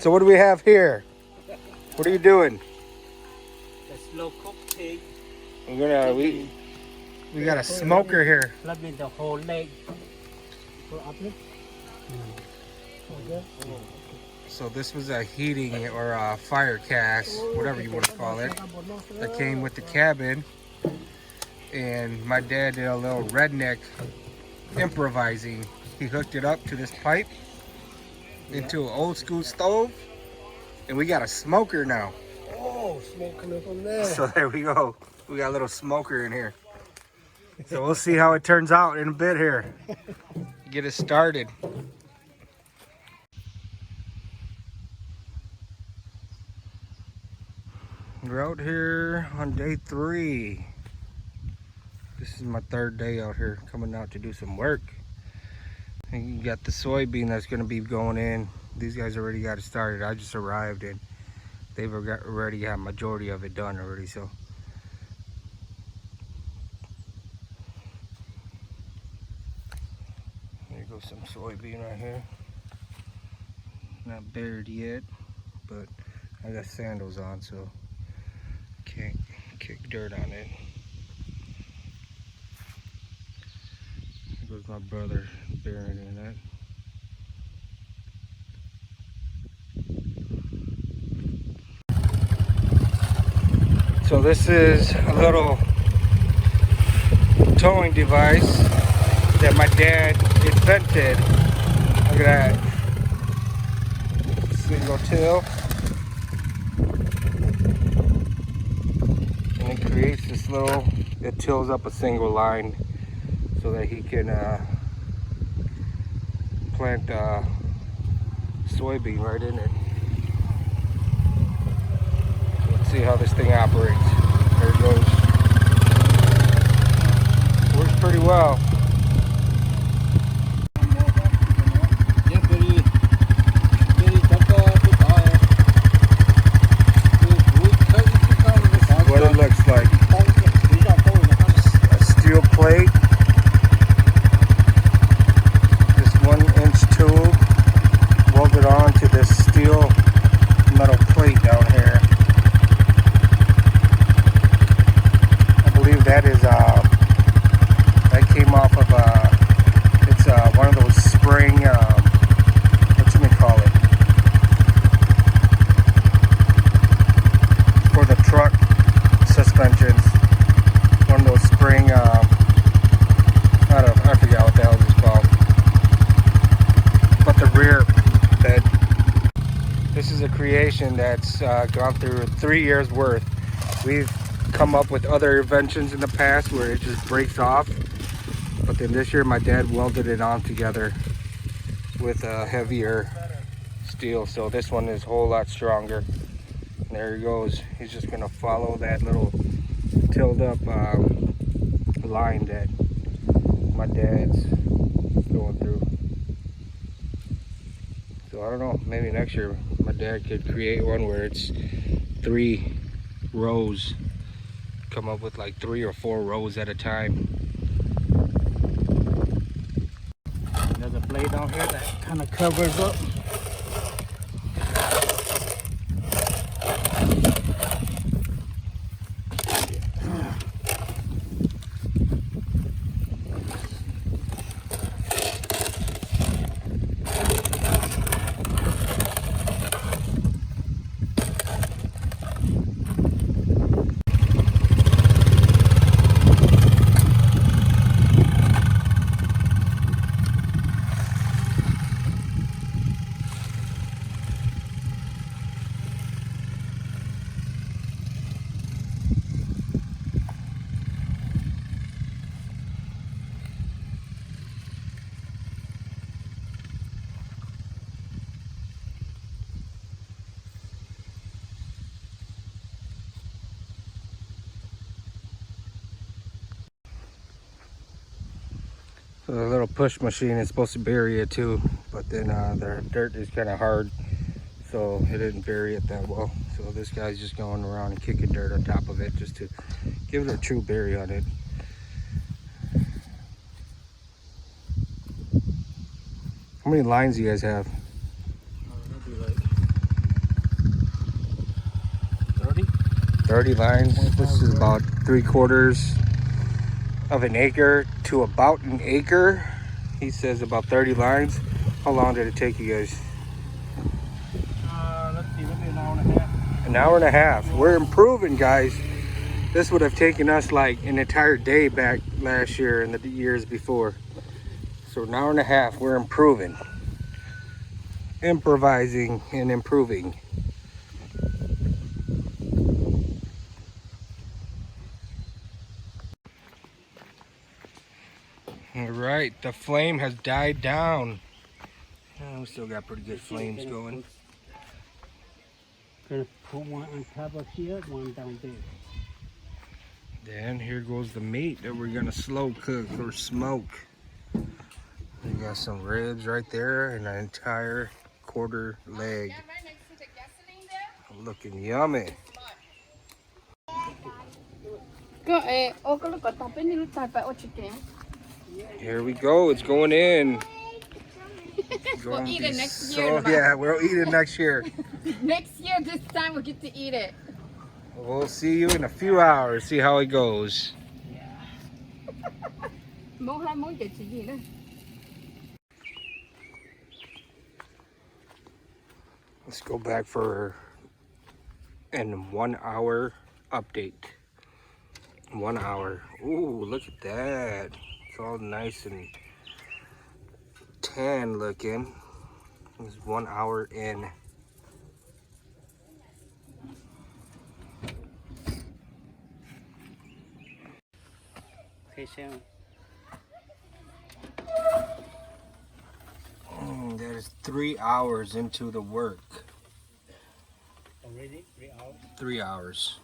So what do we have here? What are you doing? The slow cook pig. We got a smoker here. Let me the whole leg. So this was a heating or a fire cast, whatever you want to call it, that came with the cabin. And my dad did a little redneck improvising. He hooked it up to this pipe into an old school stove, and we got a smoker now. Oh, smoking up on there. So there we go. We got a little smoker in here. So we'll see how it turns out in a bit here. Get it started. We're out here on day 3. This is my 3rd day out here, coming out to do some work. And you got the soybean that's going to be going in. These guys already got it started. I just arrived and they've already got majority of it done already. So there goes some soybean right here. Not buried yet, but I got sandals on, so can't kick dirt on it. There goes my brother burying in that. So this is a little towing device that my dad invented. Look at that. Single till. And it creates this little, it tills up a single line so that he can plant soybean right in it. Let's see how this thing operates. There it goes. Works pretty well. What it looks like. A steel plate. This 1-inch tube welded onto this steel metal plate down here. I believe that is that came off of it's one of those spring what you call it, for the truck suspensions. One of those spring I forgot what the hell it's called, but the rear bed. This is a creation that's gone through 3 years worth. We've come up with other inventions in the past where it just breaks off, but then this year my dad welded it on together with a heavier steel, so this one is a whole lot stronger. And there he goes. He's just gonna follow that little tilled up line that my dad's going through. So I don't know, maybe next year my dad could create one where it's 3 rows, come up with like 3 or 4 rows at a time. There's a blade down here that kind of covers up. So the little push machine is supposed to bury it too, but then the dirt is kind of hard, so it didn't bury it that well. So this guy's just going around and kicking dirt on top of it just to give it a true bury on it. How many lines do you guys have? Maybe like 30 lines. This is about 3/4 of an acre to about an acre. He says about 30 lines. How long did it take you guys? Let's see, maybe an hour and a half. An hour and a half. We're improving, guys. This would have taken us like an entire day back last year and the years before. So an hour and a half, we're improving. Improvising and improving. All right, the flame has died down. We still got pretty good flames going. Gonna put one on top of here, one down there. Then here goes the meat that we're gonna slow cook or smoke. We got some ribs right there and an entire quarter leg. Looking yummy. Here we go, it's going in. We'll eat it next So, year. yeah, we'll eat it next year. Next year, this time we'll get to eat it. We'll see you in a few hours, see how it goes. Let's go back for an 1 hour update. 1 hour. Ooh, look at that. It's all nice and tan looking. It's 1 hour in. Okay, Sharon. That is 3 hours into the work. Already? 3 hours? 3 hours.